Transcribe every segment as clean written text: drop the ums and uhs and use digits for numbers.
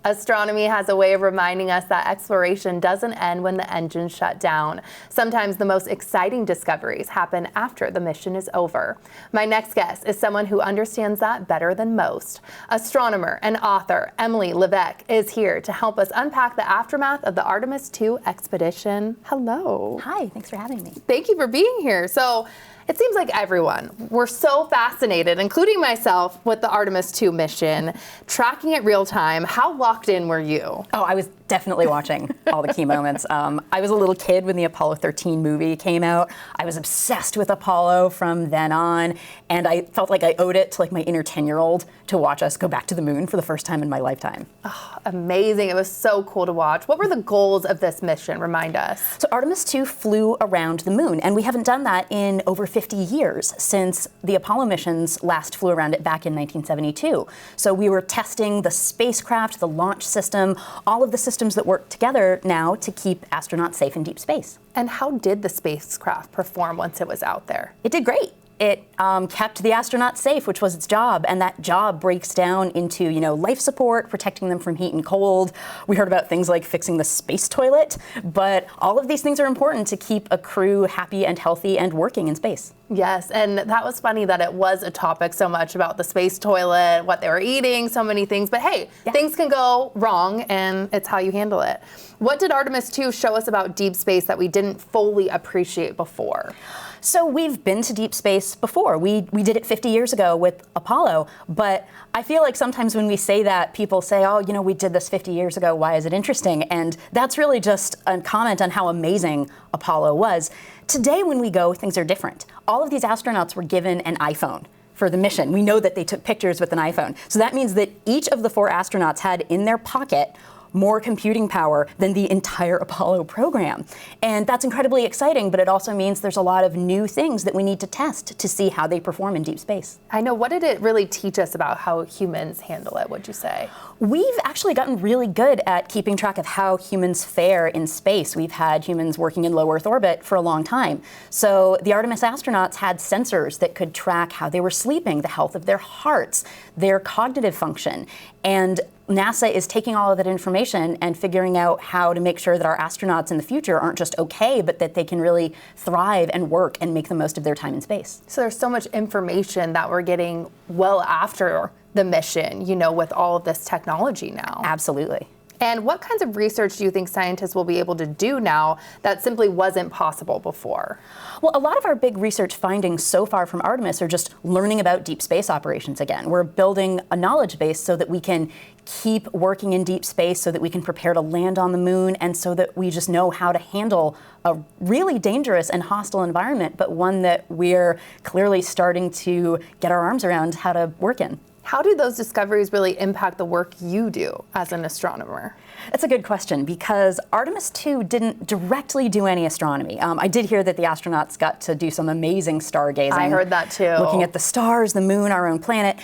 Astronomy has a way of reminding us that exploration doesn't end when the engines shut down. Sometimes the most exciting discoveries happen after the mission is over. My next guest is someone who understands that better than most. Astronomer and author Emily Levesque is here to help us unpack the aftermath of the Artemis II expedition. Hello. Hi, thanks for having me. Thank you for being here. So, it seems like everyone, we're so fascinated, including myself, with the Artemis II mission, tracking it real time. How locked in were you? Oh, I was definitely watching all the key moments. I was a little kid when the Apollo 13 movie came out. I was obsessed with Apollo from then on, and I felt like I owed it to my inner 10-year-old to watch us go back to the moon for the first time in my lifetime. Oh, amazing. It was so cool to watch. What were the goals of this mission? Remind us. So Artemis II flew around the moon, and we haven't done that in over 50 years since the Apollo missions last flew around it back in 1972. So we were testing the spacecraft, the launch system, all of the systems that work together now to keep astronauts safe in deep space. And how did the spacecraft perform once it was out there? It did great. It kept the astronauts safe, which was its job, and that job breaks down into, life support, protecting them from heat and cold. We heard about things like fixing the space toilet, but all of these things are important to keep a crew happy and healthy and working in space. Yes, and that was funny that it was a topic so much about the space toilet, what they were eating, so many things. But hey, things can go wrong, and it's how you handle it. What did Artemis II show us about deep space that we didn't fully appreciate before? So we've been to deep space before. We did it 50 years ago with Apollo, but I feel like sometimes when we say that, people say, oh, we did this 50 years ago, why is it interesting? And that's really just a comment on how amazing Apollo was. Today when we go, things are different. All of these astronauts were given an iPhone for the mission. We know that they took pictures with an iPhone. So that means that each of the 4 astronauts had in their pocket more computing power than the entire Apollo program. And that's incredibly exciting, but it also means there's a lot of new things that we need to test to see how they perform in deep space. I know. What did it really teach us about how humans handle it, would you say? We've actually gotten really good at keeping track of how humans fare in space. We've had humans working in low Earth orbit for a long time. So the Artemis astronauts had sensors that could track how they were sleeping, the health of their hearts, their cognitive function. And NASA is taking all of that information and figuring out how to make sure that our astronauts in the future aren't just okay, but that they can really thrive and work and make the most of their time in space. So there's so much information that we're getting well after the mission, with all of this technology now. Absolutely. And what kinds of research do you think scientists will be able to do now that simply wasn't possible before? Well, a lot of our big research findings so far from Artemis are just learning about deep space operations again. We're building a knowledge base so that we can keep working in deep space, so that we can prepare to land on the moon, and so that we just know how to handle a really dangerous and hostile environment, but one that we're clearly starting to get our arms around how to work in. How do those discoveries really impact the work you do as an astronomer? That's a good question, because Artemis II didn't directly do any astronomy. I did hear that the astronauts got to do some amazing stargazing. I heard that too. Looking at the stars, the moon, our own planet.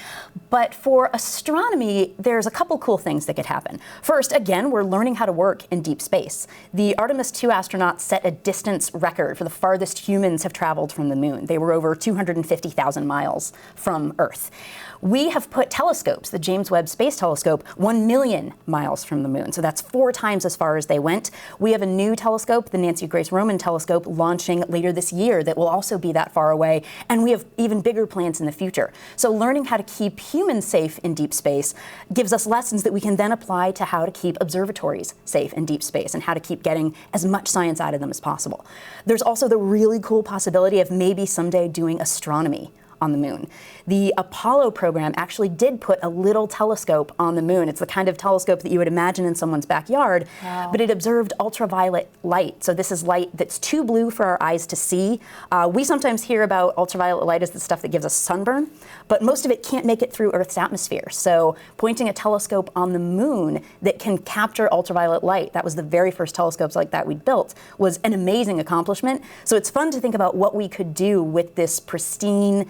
But for astronomy, there's a couple cool things that could happen. First, again, we're learning how to work in deep space. The Artemis II astronauts set a distance record for the farthest humans have traveled from the moon. They were over 250,000 miles from Earth. We have put telescopes, the James Webb Space Telescope, 1 million miles from the moon. So that's 4 times as far as they went. We have a new telescope, the Nancy Grace Roman Telescope, launching later this year that will also be that far away. And we have even bigger plans in the future. So learning how to keep humans safe in deep space gives us lessons that we can then apply to how to keep observatories safe in deep space and how to keep getting as much science out of them as possible. There's also the really cool possibility of maybe someday doing astronomy on the moon. The Apollo program actually did put a little telescope on the moon. It's the kind of telescope that you would imagine in someone's backyard, but it observed ultraviolet light. So this is light that's too blue for our eyes to see. We sometimes hear about ultraviolet light as the stuff that gives us sunburn, but most of it can't make it through Earth's atmosphere. So pointing a telescope on the moon that can capture ultraviolet light, that was the very first telescopes like that we'd built, was an amazing accomplishment. So it's fun to think about what we could do with this pristine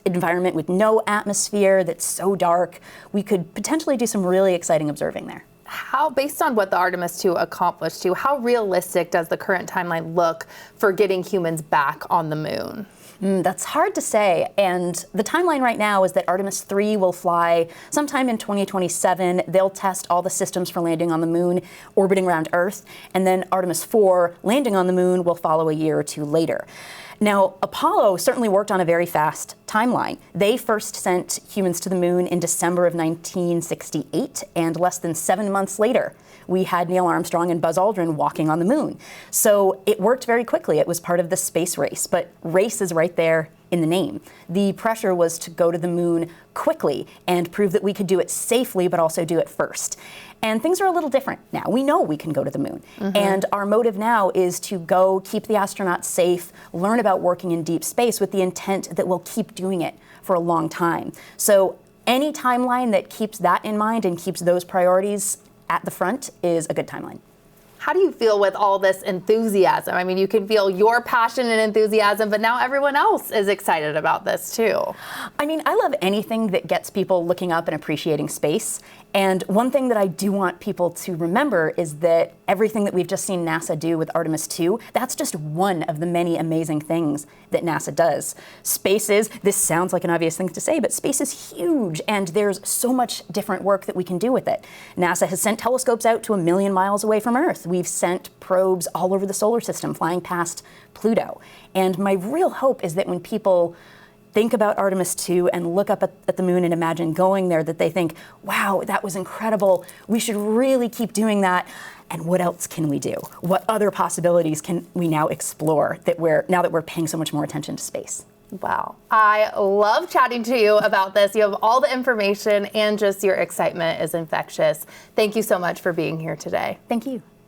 environment with no atmosphere that's so dark. We could potentially do some really exciting observing there. How, based on what the Artemis II accomplished, how realistic does the current timeline look for getting humans back on the moon? That's hard to say, and the timeline right now is that Artemis II will fly sometime in 2027. They'll test all the systems for landing on the moon, orbiting around Earth, and then Artemis IV, landing on the moon, will follow a year or two later. Now, Apollo certainly worked on a very fast timeline. They first sent humans to the moon in December of 1968, and less than 7 months later, we had Neil Armstrong and Buzz Aldrin walking on the moon. So it worked very quickly. It was part of the space race, but race is right there in the name. The pressure was to go to the moon quickly and prove that we could do it safely, but also do it first. And things are a little different now. We know we can go to the moon. And our motive now is to go keep the astronauts safe, learn about working in deep space with the intent that we'll keep doing it for a long time. So any timeline that keeps that in mind and keeps those priorities at the front is a good timeline. How do you feel with all this enthusiasm? I mean, you can feel your passion and enthusiasm, but now everyone else is excited about this too. I mean, I love anything that gets people looking up and appreciating space. And one thing that I do want people to remember is that everything that we've just seen NASA do with Artemis II, that's just one of the many amazing things that NASA does. Space is, this sounds like an obvious thing to say, but space is huge and there's so much different work that we can do with it. NASA has sent telescopes out to 1 million miles away from Earth. We've sent probes all over the solar system, flying past Pluto. And my real hope is that when people think about Artemis II and look up at the moon and imagine going there, that they think, wow, that was incredible. We should really keep doing that. And what else can we do? What other possibilities can we now explore now that we're paying so much more attention to space? Wow. I love chatting to you about this. You have all the information and just your excitement is infectious. Thank you so much for being here today. Thank you.